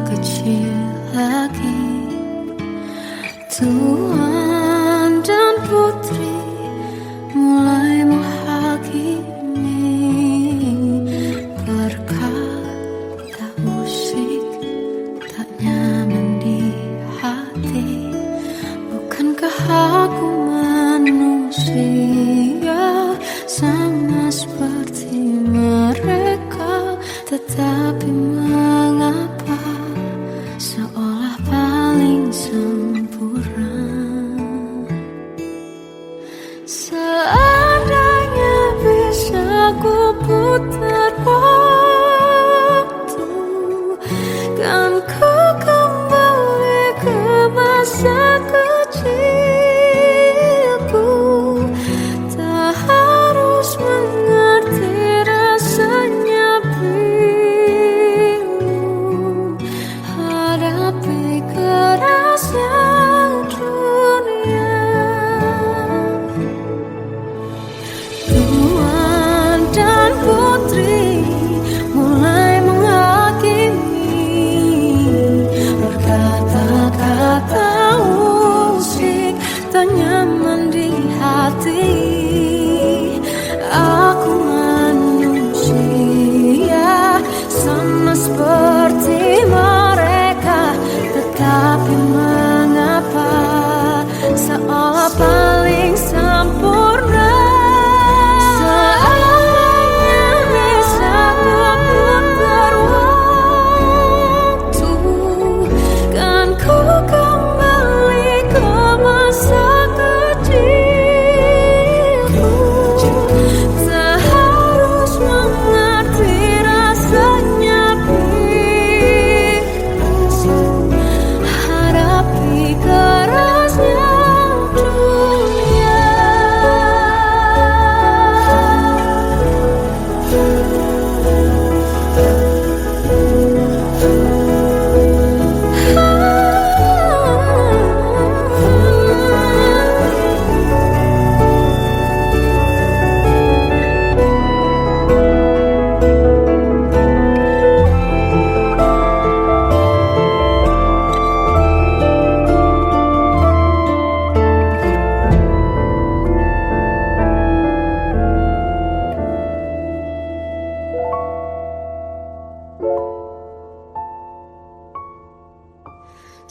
kecil lagi. Tuan dan putri mulai menghakimi, berkata musik tak nyaman di hati. Bukankah aku manusia sama seperti mereka? Tetapi mengapa seolah paling sempurna? Seandainya bisa ku putar waktu, kan ku kembali ke masa kecilku. Tak harus mengerti rasanya bingung hadapi kerasnya dunia. Tuan dan putri mulai menghakimi, berkata-kata musik tak nyaman di hati. Aku manusia sama seperti mereka, tetapi mengapa seolah paling sempurna? Seandainya bisa ku putar waktu, kan ku kembali ke masa kecilku. Tak harus mengerti rasanya bingung hadapi kerasnya dunia.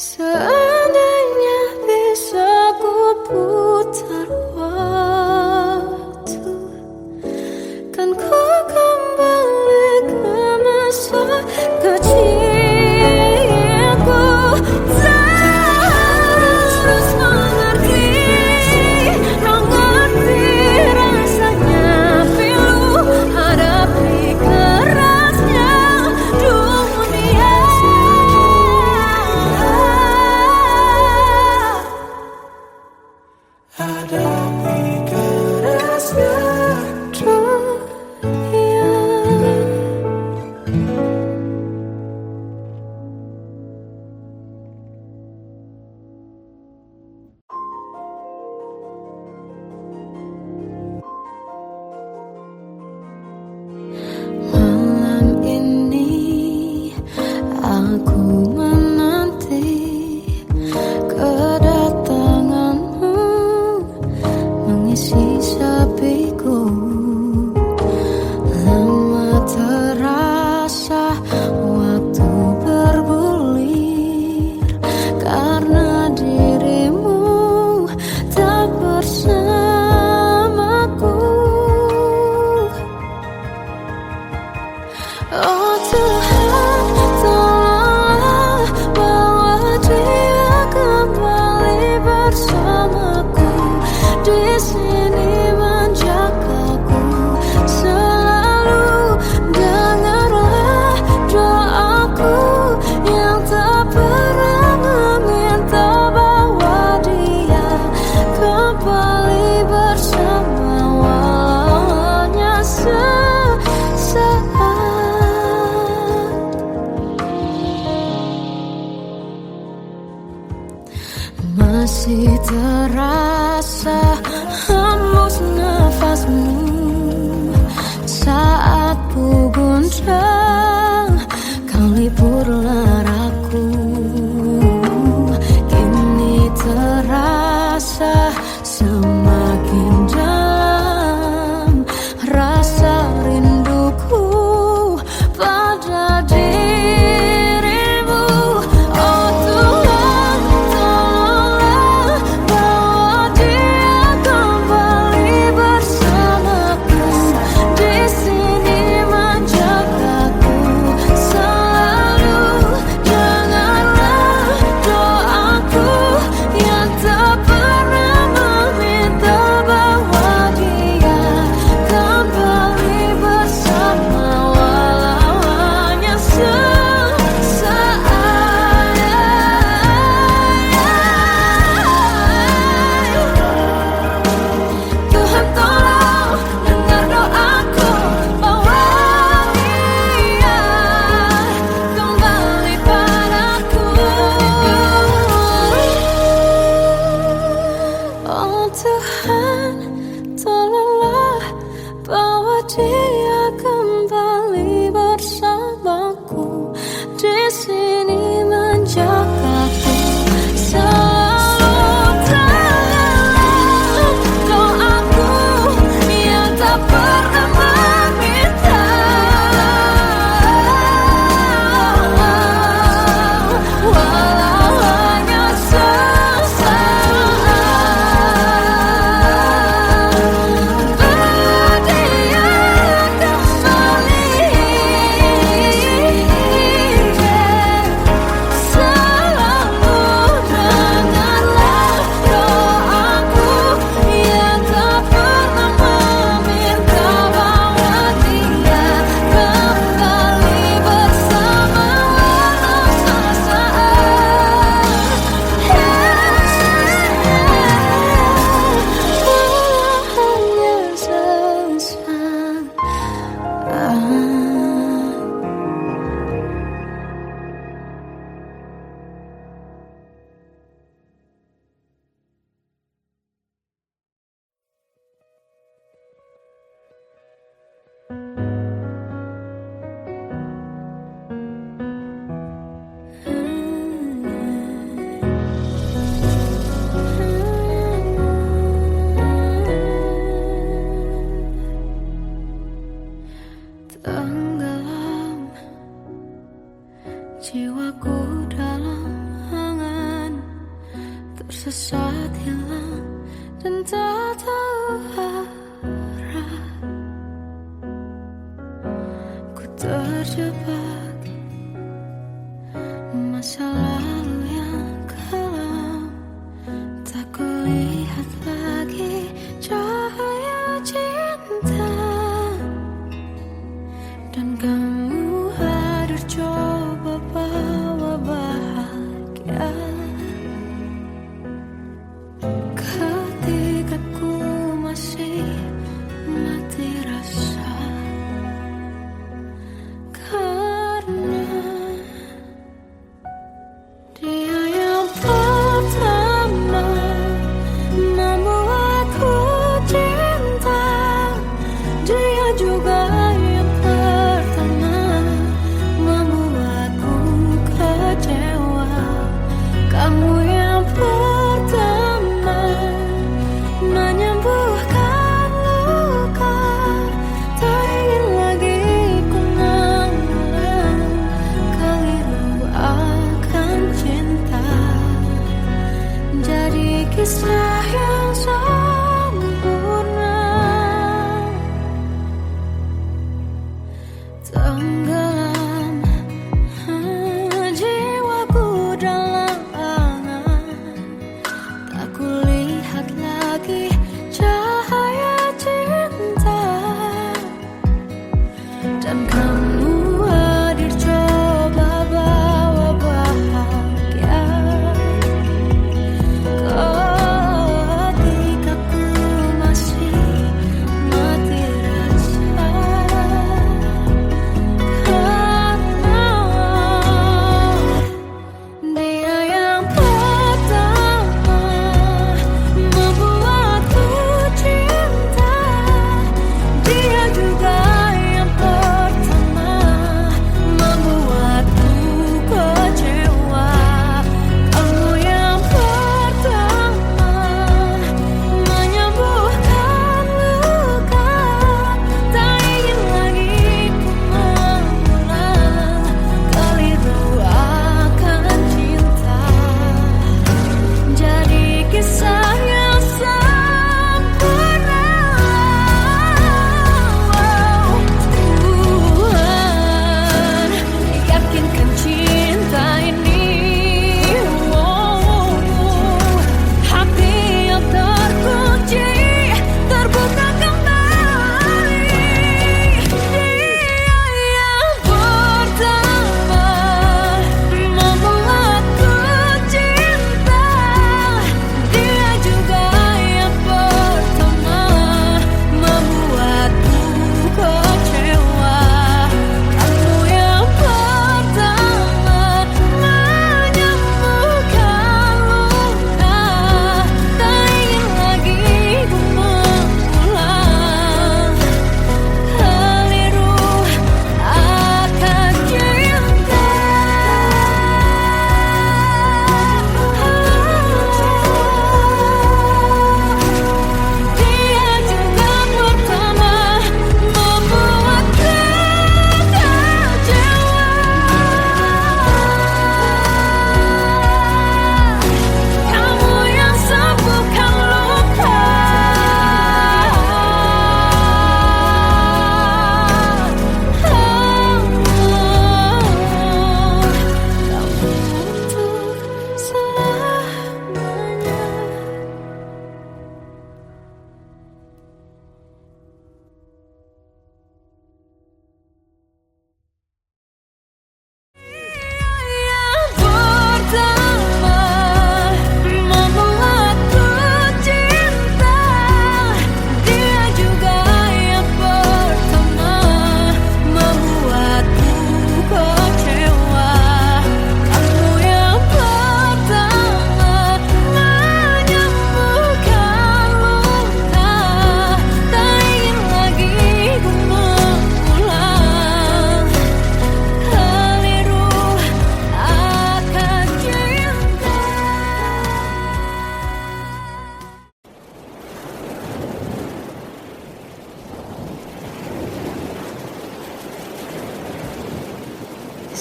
Seandainya bisa ku putar waktu, kan ku kembali ke masa kecilku. Tak harus mengerti rasanya pilu hadapi kerasnya dunia. Hadapi kerasnya dunia. Malam ini aku menanti kedatanganmu mengisi sepiku. Lama terasa waktu bergulir karena dirimu tak bersamaku. Oh Tuhan, tolonglah bawa dia kembali bersamaku. Di sini menjagaku selalu. Dengarlah doaku yang tak pernah meminta, bawa dia kembali bersama walaunya sesaat. Tenggelam jiwaku dalam angan, tersesat hilang dan tak tahu arah. Ku terjebak masa lalu yang kelam, tak kulihat lagi cahaya cinta. Dan kamu hadir coba bawa bahagia ketika ku masih mati rasa. Karena dia yang pertama membuatku cinta, dia juga yang pertama membuatku kecewa. Kamu yang pertama menyembuhkan luka, tak ingin lagi ku mengulang keliru akan cinta. Jadi kisah yang sempurna. Tenggelam jiwaku dalam angan, tak kulihat lagi cahaya cinta. Dan kamu hadir coba bawa bahagia ketika ku masih mati rasa. Karena dia yang pertama membuatku cinta, dia juga yang pertama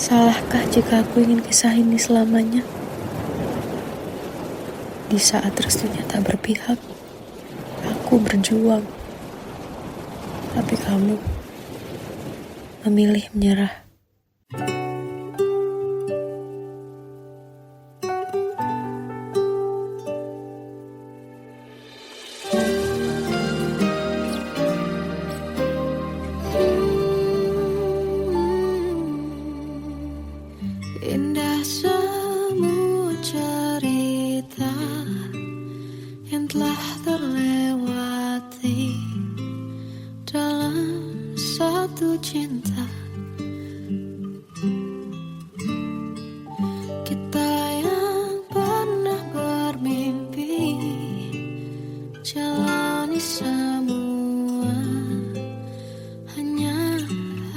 Salahkah jika aku ingin kisah ini selamanya? Di saat restunya tak berpihak, aku berjuang. Tapi kamu memilih menyerah. Indah semua cerita yang telah terlewati dalam satu cinta. Kita yang pernah bermimpi jalani semua, hanya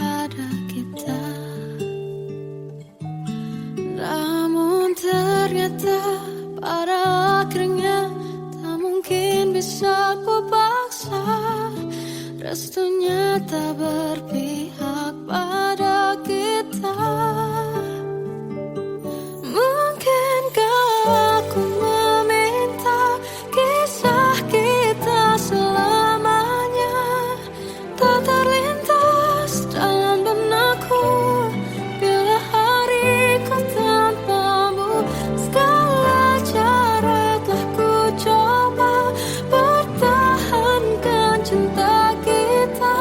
ada kita. Namun ternyata pada akhirnya tak mungkin bisa ku paksa. Restunya tak berpihak pada kita. Mungkinkah aku meminta kisah kita selamanya tak terlintas dalam benakku bila hariku tanpamu. Segala cara telah ku coba pertahankan cinta kita.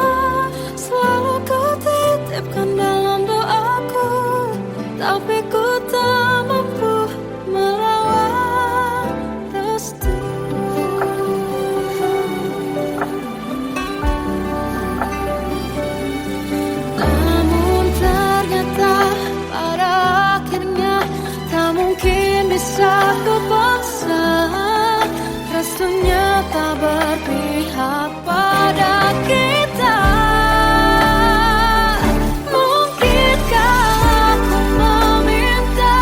Selalu ku titipkan dalam doaku, tapi ku tak mampu melawan restu. Namun ternyata pada akhirnya tak mungkin bisa ku paksa. Restunya tak berpihak pada kita. Mungkinkah aku meminta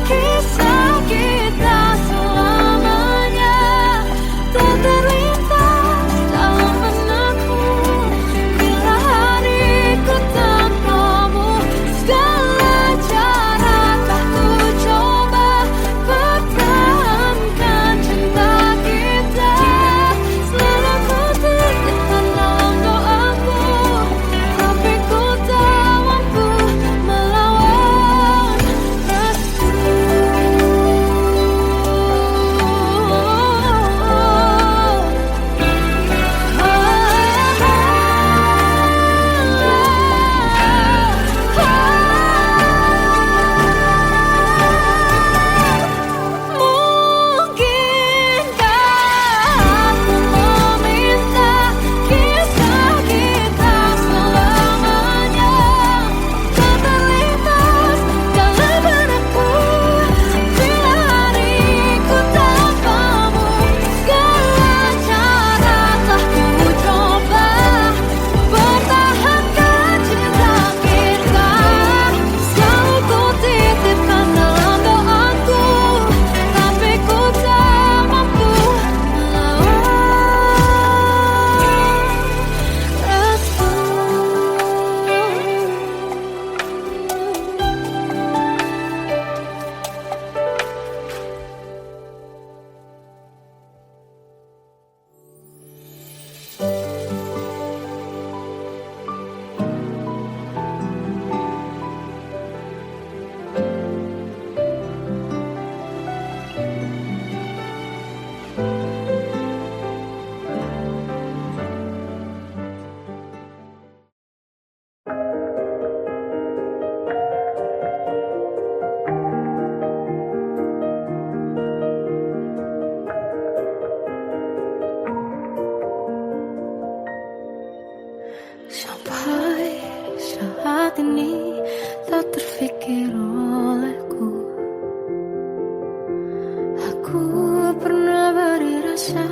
kisah kita selamanya tak terlintas dalam benakku bila hariku tanpamu. Segala cara telah ku coba pertahankan cinta kita. Selalu ku titipkan dalam doaku, tapi ku tak mampu melawan restu. Mungkinkah aku meminta kisah kita selamanya tak terlintas dalam benakku bila hariku tanpamu. Segala cara telah ku coba pertahankan cinta kita. Selalu ku titipkan dalam doaku, tapi ku tak mampu melawan restu. Sampai saat ini tak terfikir olehku aku pernah beri rasa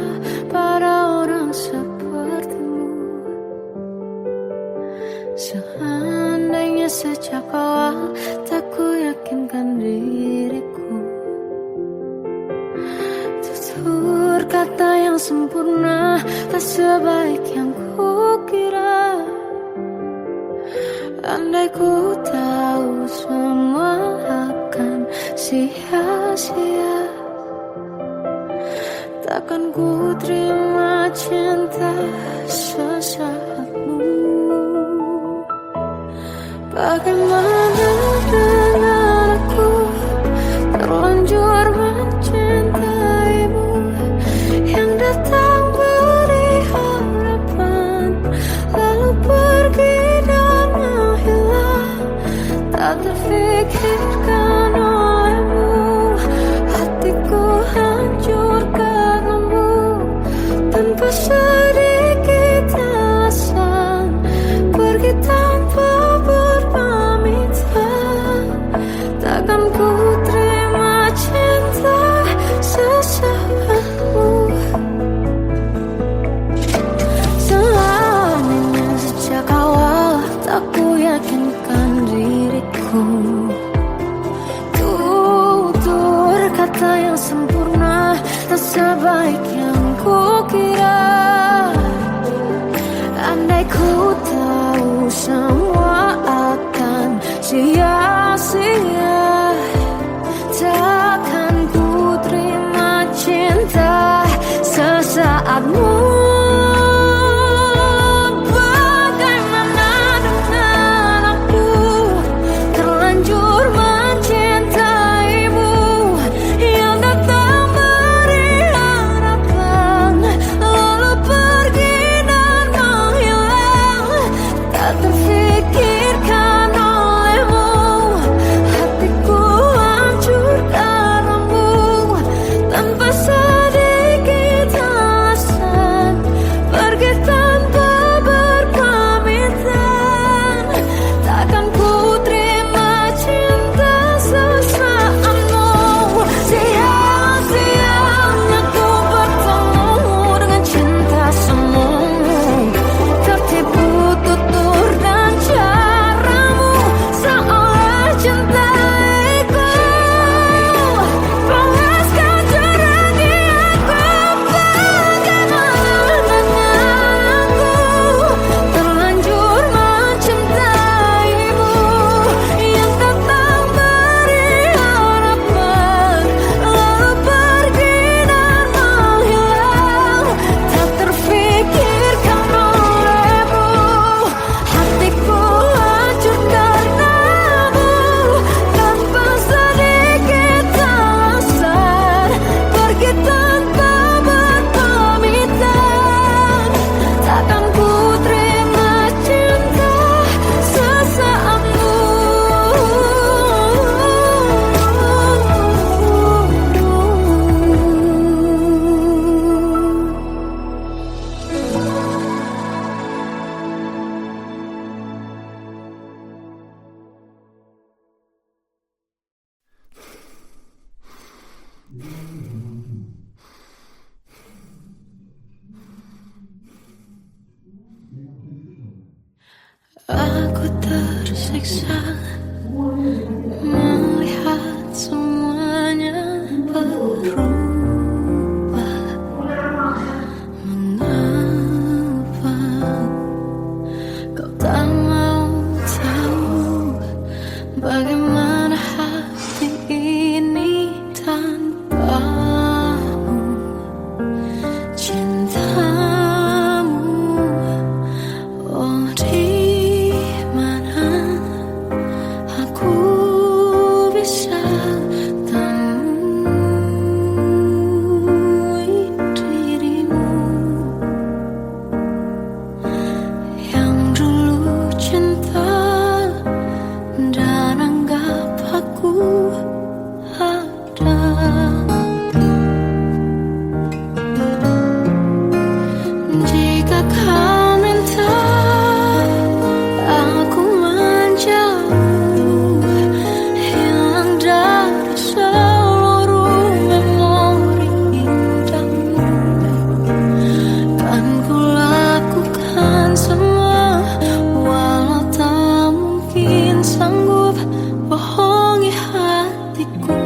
pada orang sepertimu. Seandainya sejak awal tak ku yakinkan diriku, tutur kata yang sempurna tak sebaik yang ku kira. Andai ku tahu semua akan sia-sia, takkan ku terima cinta sesaatmu. Bagaimana dengan aku terlanjur mencintaimu, yang datang beri harapan lalu pergi dan menghilang. Tak terfikirkan olehmu, hatiku hancur karenamu. Tanpa sedikit alasan, pergi tanpa berpamitan. Takkan ku terima cinta sesaatmu. Selamanya sejak awal tak ku yakinkan diriku. Tutur kata yang sempurna tak sebaik yang ku kira. Andai ku tahu semua akan sia-sia, takkan ku terima cinta sesaatmu. Bagaimana dengan aku terlanjur mencintaimu, yang datang beri harapan lalu pergi dan menghilang. Tak terfikirkan olehmu, hatiku hancur karenamu. Tanpa sedikit alasan, pergi tanpa berpamitan. Takkan ku terima cinta sesaatmu. Sia-sianya ku bertemu dengan cinta semu, tertipu tutur dan caramu seolah cintaiku. Panaskan jerami aku. Bagaimana dengan aku terlanjur mencintaimu, yang datang beri harapan lalu pergi dan menghilang. Tak terfikirkan olehmu, hatiku hancur karenamu. Tanpa sedikit alasan, pergi tanpa berpamitan. Takkan ku terima cinta sesaatmu. Aku tersiksa melihat semuanya berubah. Mengapa kau tak mau tahu bagaimana hati ini tanpamu? Cintamu, oh di mana aku bisa temui dirimu, yang dulu cinta dan anggap aku ada. Jika kau minta aku menjauh, hilang dari seluruh memori indahmu, kan ku lakukan semua, walau tak mungkin sanggup bohongi hatiku.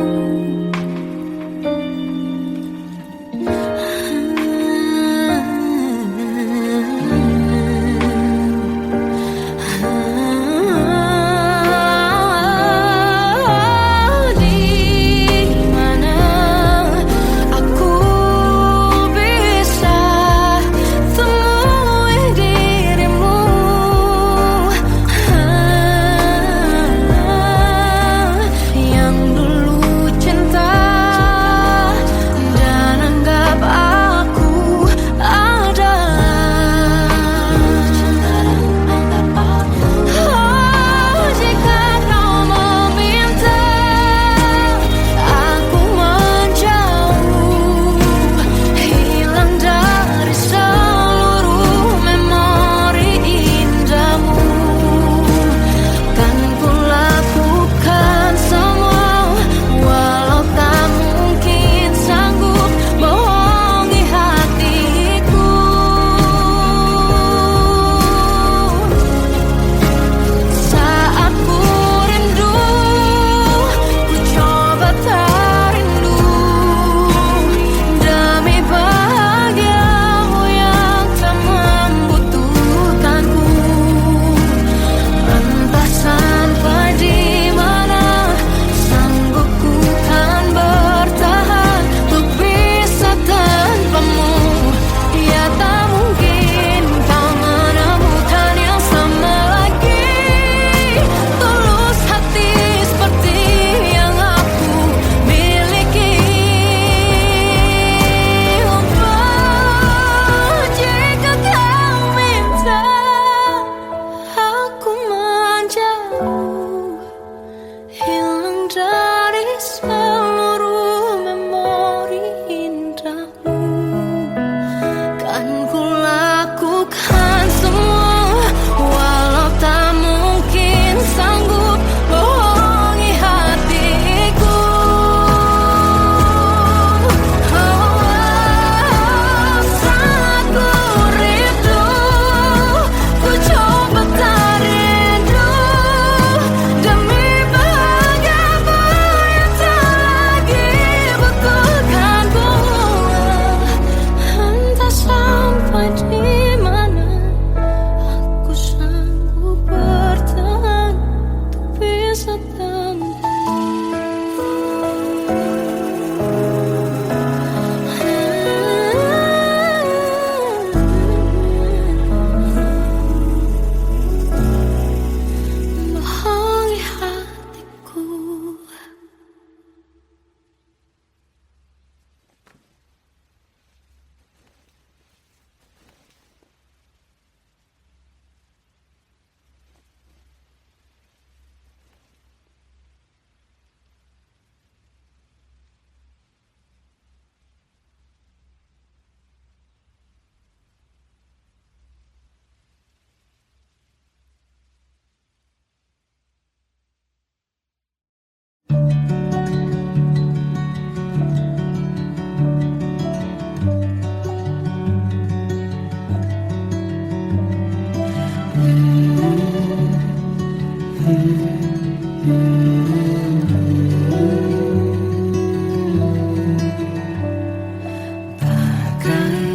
Bagai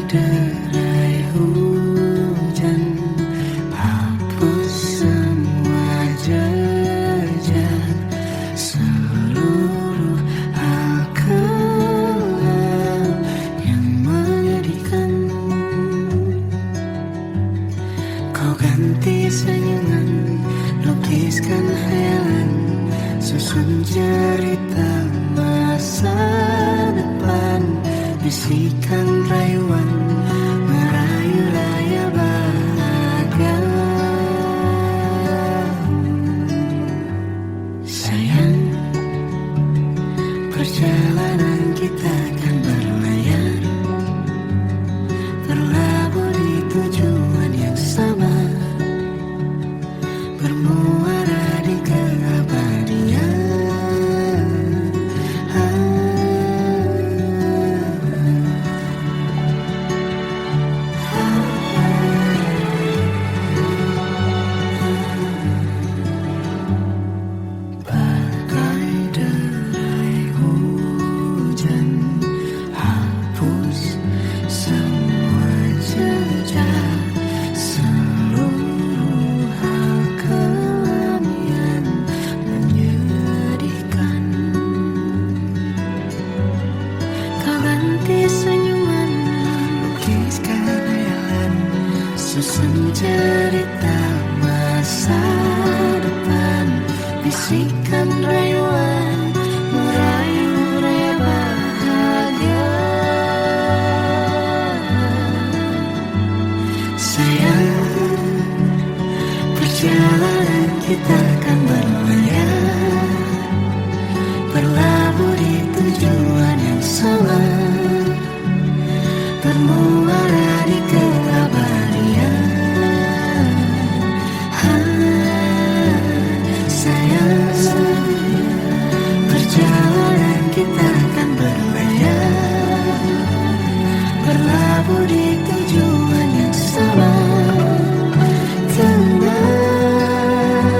derai hujan, hapus semua jejak, seluruh hal kelam yang menyedihkan. Kau ganti senyuman, lukiskan hayalan, susun cerita masa depan, bisikan rayuan, merayu raya bahagia. Sayang, perjalanan kita akan berlayar, berlabuh di tujuan yang sama, bermuara di keabadian. Bagai derai hujan, hapus semua jejak, seluruh hal kelam yang menyedihkan. Kau ganti senyuman, lukiskan hayalan, susun cerita masa depan, bisikan rayuan, merayu raya bahagia. Sayang, perjalanan kita akan berlayar, berlabuh di tujuan yang sama, bermuara di keabadian. Sayang, perjalanan kita akan berlayar, berlabuh di tujuan yang sama. Peluk tanpa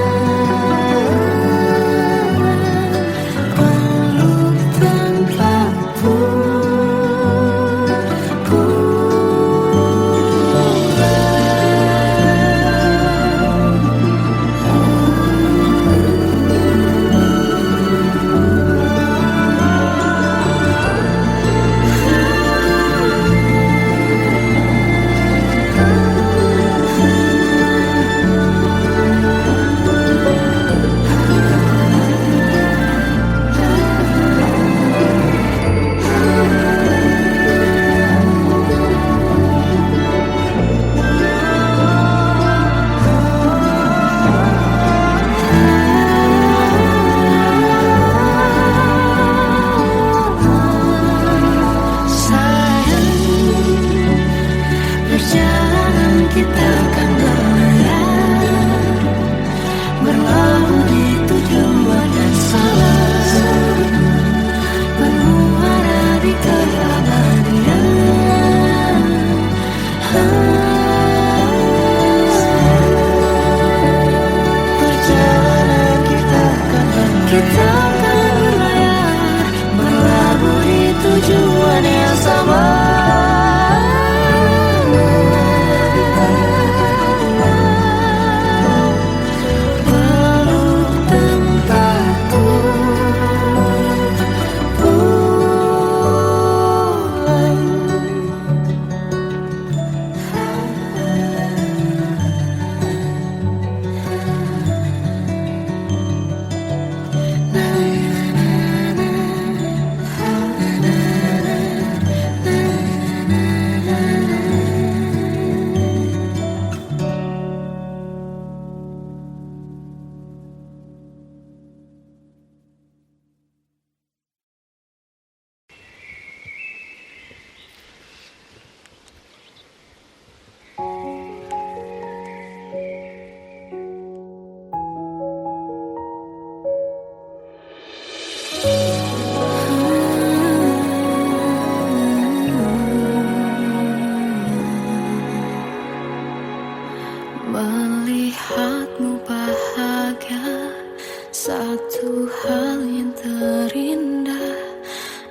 Satu hal yang terindah,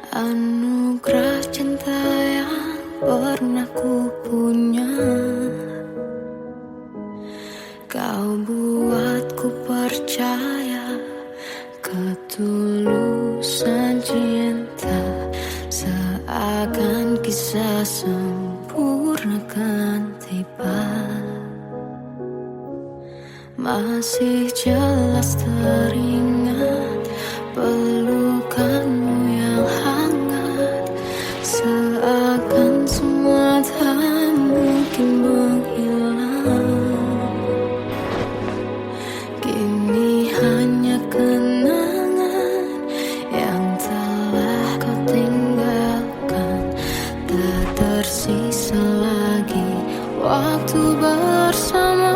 anugerah cinta yang pernah ku punya. Kau buatku percaya ketulusan cinta, seakan kisah sempurna kan tiba. Masih jelas teringat pelukanmu yang hangat, seakan semua tak mungkin menghilang. Kini hanya kenangan yang telah kau tinggalkan, tak tersisa lagi waktu bersama.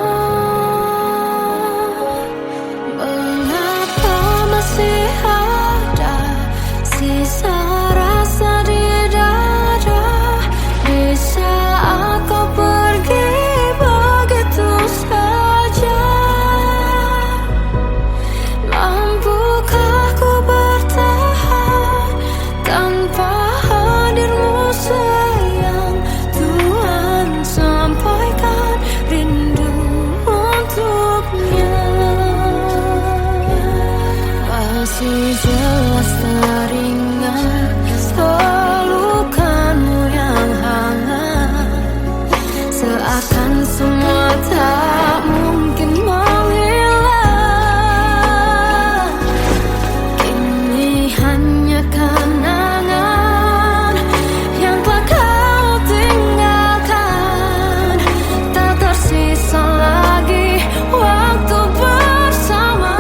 Masih ada sisa rasa di dada di saat kau pergi begitu saja. Mampukah ku bertahan tanpa hadirmu sayang? Tuhan sampaikan rindu untuknya. Masih jelas teringat pelukanmu yang hangat, seakan semua tak mungkin menghilang. Kini hanya kenangan yang telah kau tinggalkan, tak tersisa lagi waktu bersama.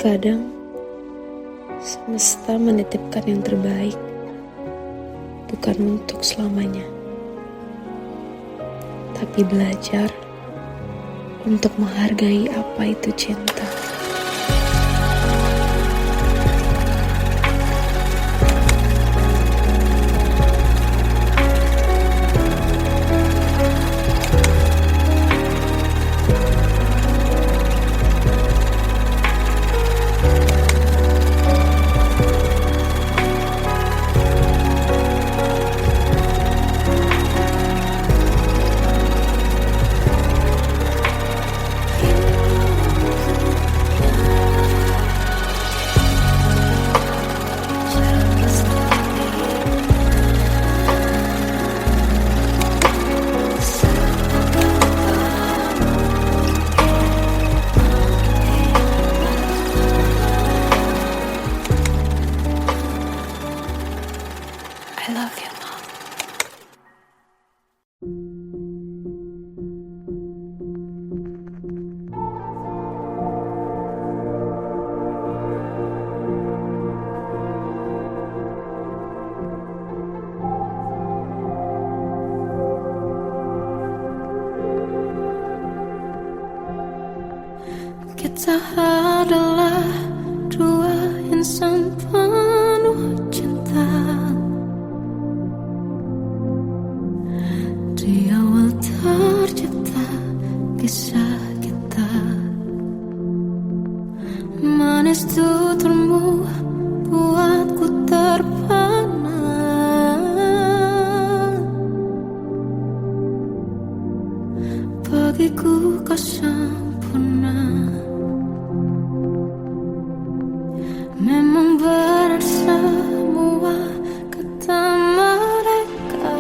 Kadang semesta menitipkan yang terbaik, bukan untuk selamanya, tapi belajar untuk menghargai apa itu cinta. I love you, Mom. Kita adalah dua insan penuh cinta. Di awal tercipta kisah kita. Manis tuturmu buatku terpana. Bagiku kau sempurna. Memang benar semua kata mereka.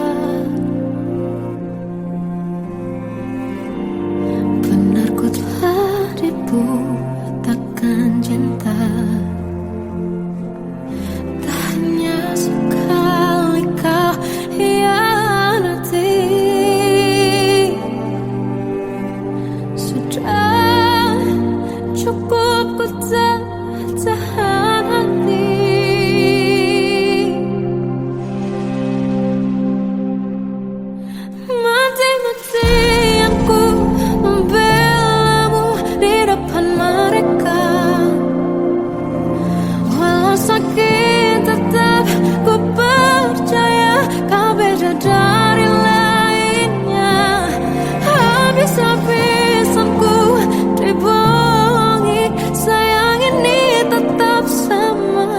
Benar ku telah dibutakan cinta. Tak hanya sekali kau hianati. Sudah cukup ku tahan hati. Mati-matian ku membelamu di depan mereka. Walau sakit tetap ku percaya kau beda dari lainnya. Habis-habisan ku dibohongi, sayang ini tetap sama.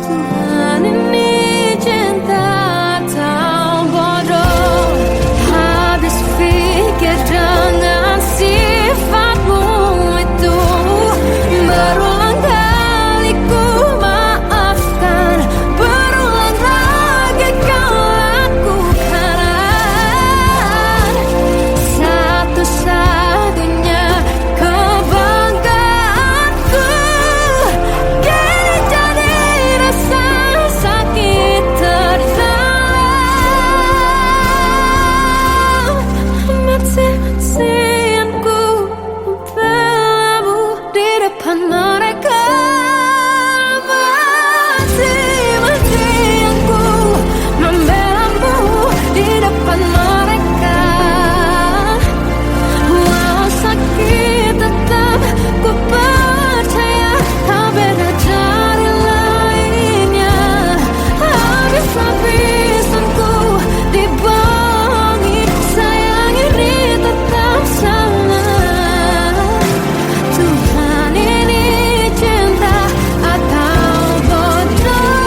Tuhan ini cinta atau bodoh. Habis pikir dengan sifatmu itu. Berulang kali ku maafkan, berulang lagi kau lakukan. Satu-satunya kebanggaanku kini jadi rasa sakit terdalam. Mati-matian ku membelamu di depan mereka. Mati-matian ku membelamu di depan mereka. Walau sakit tetap ku percaya kau beda dari lainnya. Habis-habisan ku dibohongi, sayang ini tetap sama. Tuhan ini cinta atau bodoh.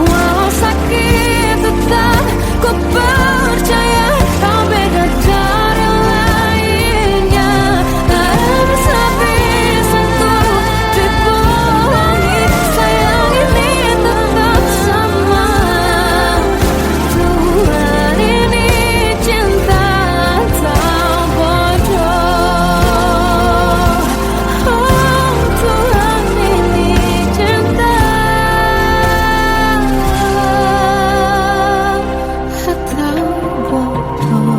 Walau sakit tetap ku percaya kau beda dari lainnya. Habis-habisan ku dibohongi, sayang ini tetap sama. Tuhan ini cinta atau bodoh. Oh, Tuhan ini cinta atau bodoh.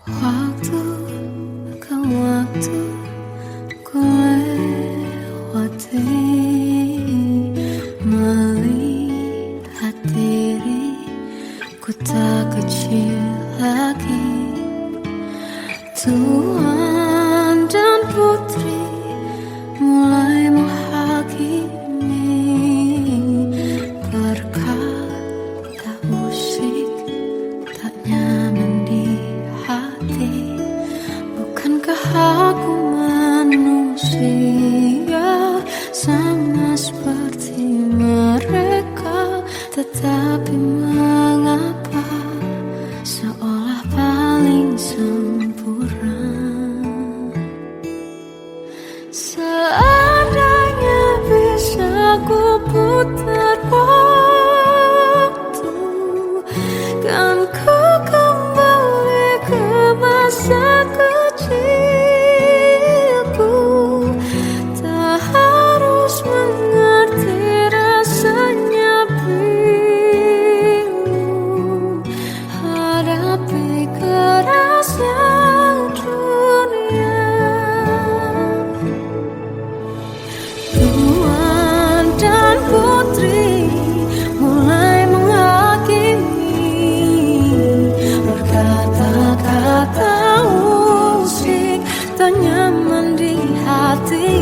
Waktu ke waktu ku lewati, melihat diriku tak kecil lagi. Tuan dan putri mulai menghakimi Tetapi mengapa seolah paling sempurna. Seandainya bisa ku putar waktu, kan ku kembali ke masa kecilku. Tak harus mengerti rasanya bingung hadapi kerasnya dunia. Tuan dan putri mulai menghakimi, berkata-kata usik tak nyaman di hati.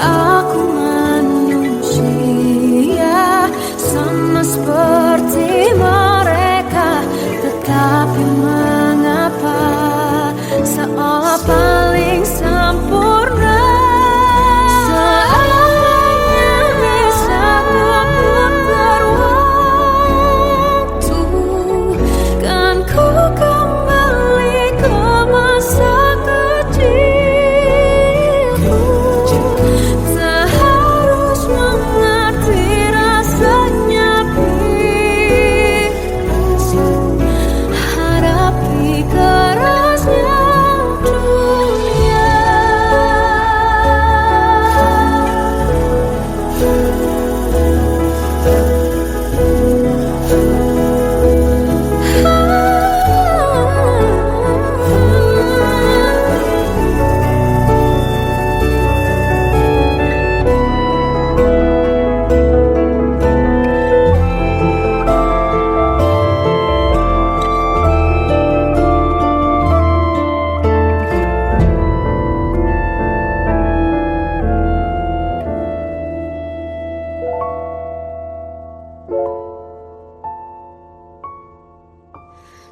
Aku manusia sama seperti mereka, tetapi mengapa seolah paling sempurna. Seandainya bisa ku putar waktu, kan ku kembali ke masa kecilku. Tak harus mengerti rasanya bingung hadapi kerasnya dunia.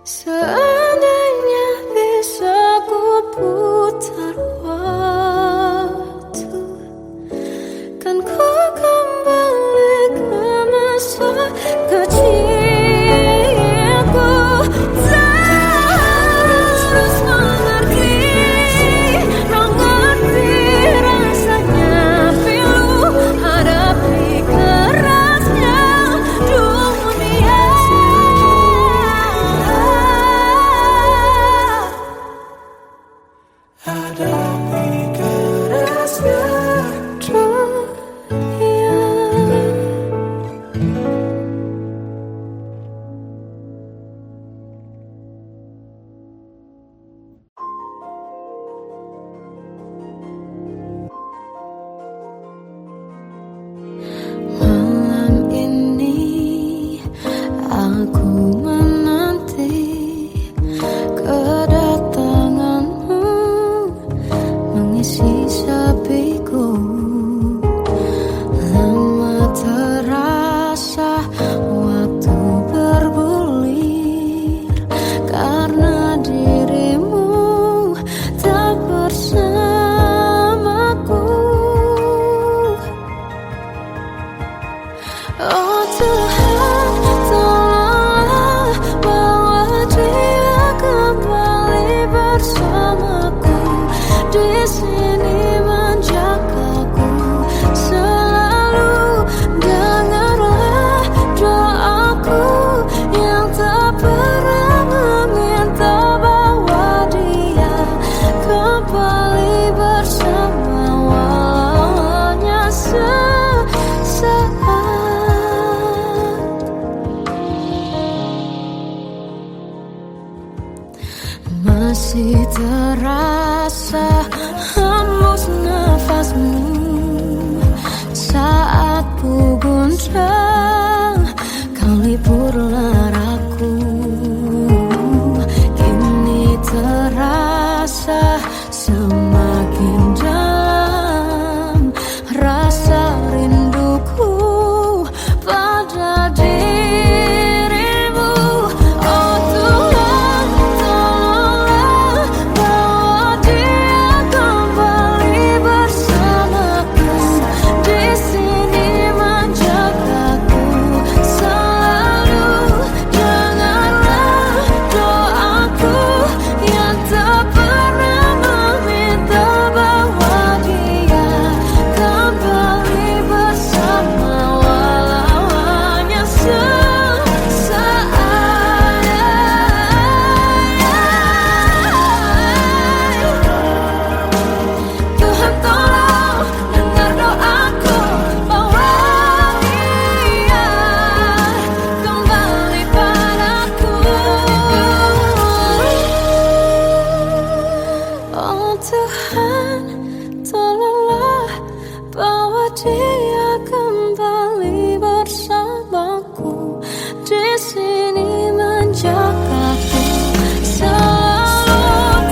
Seandainya bisa ku putar waktu, kan ku kembali ke masa kecilku. Tak harus mengerti rasanya pilu hadapi kerasnya dunia. Hadapi kerasnya dunia. Malam ini aku menanti kedatanganmu mengisi sepiku. Lama terasa waktu bergulir karena dirimu tak bersamaku. Oh Tuhan, tolonglah bawa dia kembali bersamaku. Di sini menjagaku selalu. Dengarlah doaku yang tak pernah meminta, bawa dia kembali bersama walaunya sesaat. sini menjagaku. Selalu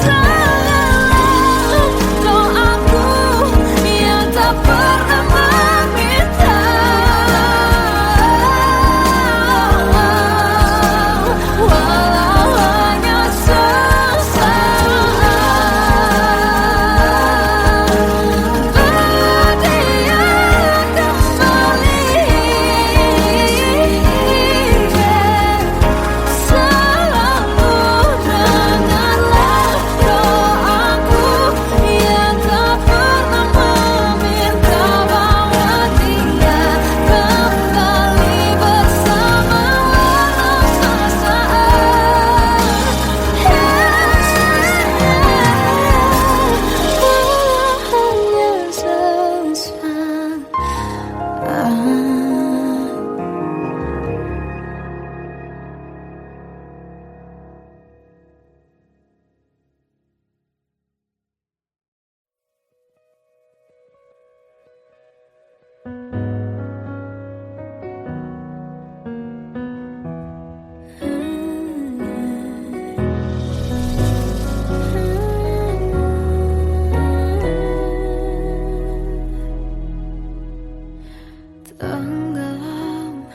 dalam doaku yang tak pernah meminta, walau hanya sesaat. Berdia kembali, selalu dengarlah doaku yang tak pernah meminta, bawa dia kembali bersama walau sesaat. Walau hanya sesaat. Tenggelam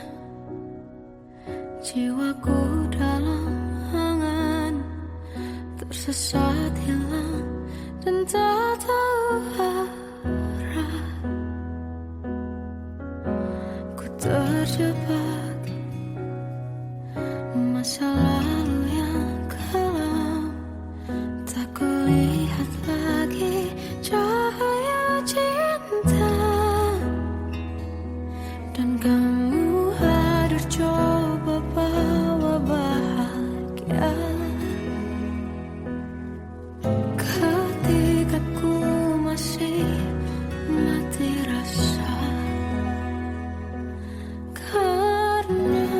jiwaku dalam angan, tersesat hilang dan tak tahu arah. Ku terjebak masa lalu yang kelam, tak kulihat lagi cahaya cinta. Dan kamu hadir coba bawa bahagia ketika ku masih mati rasa. Karena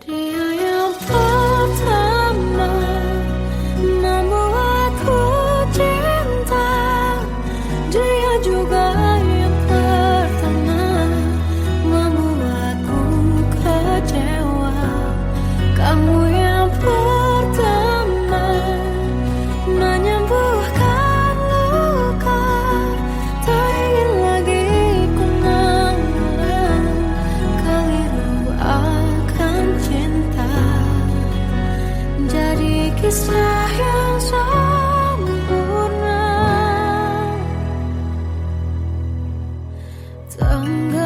dia yang pertama membuatku cinta, dia juga yang pertama membuatku kecewa. Kamu yang pertama menyembuhkan luka, tak ingin lagi ku mengulang keliru akan cinta. Jadi kisah yang sempurna, tenggelam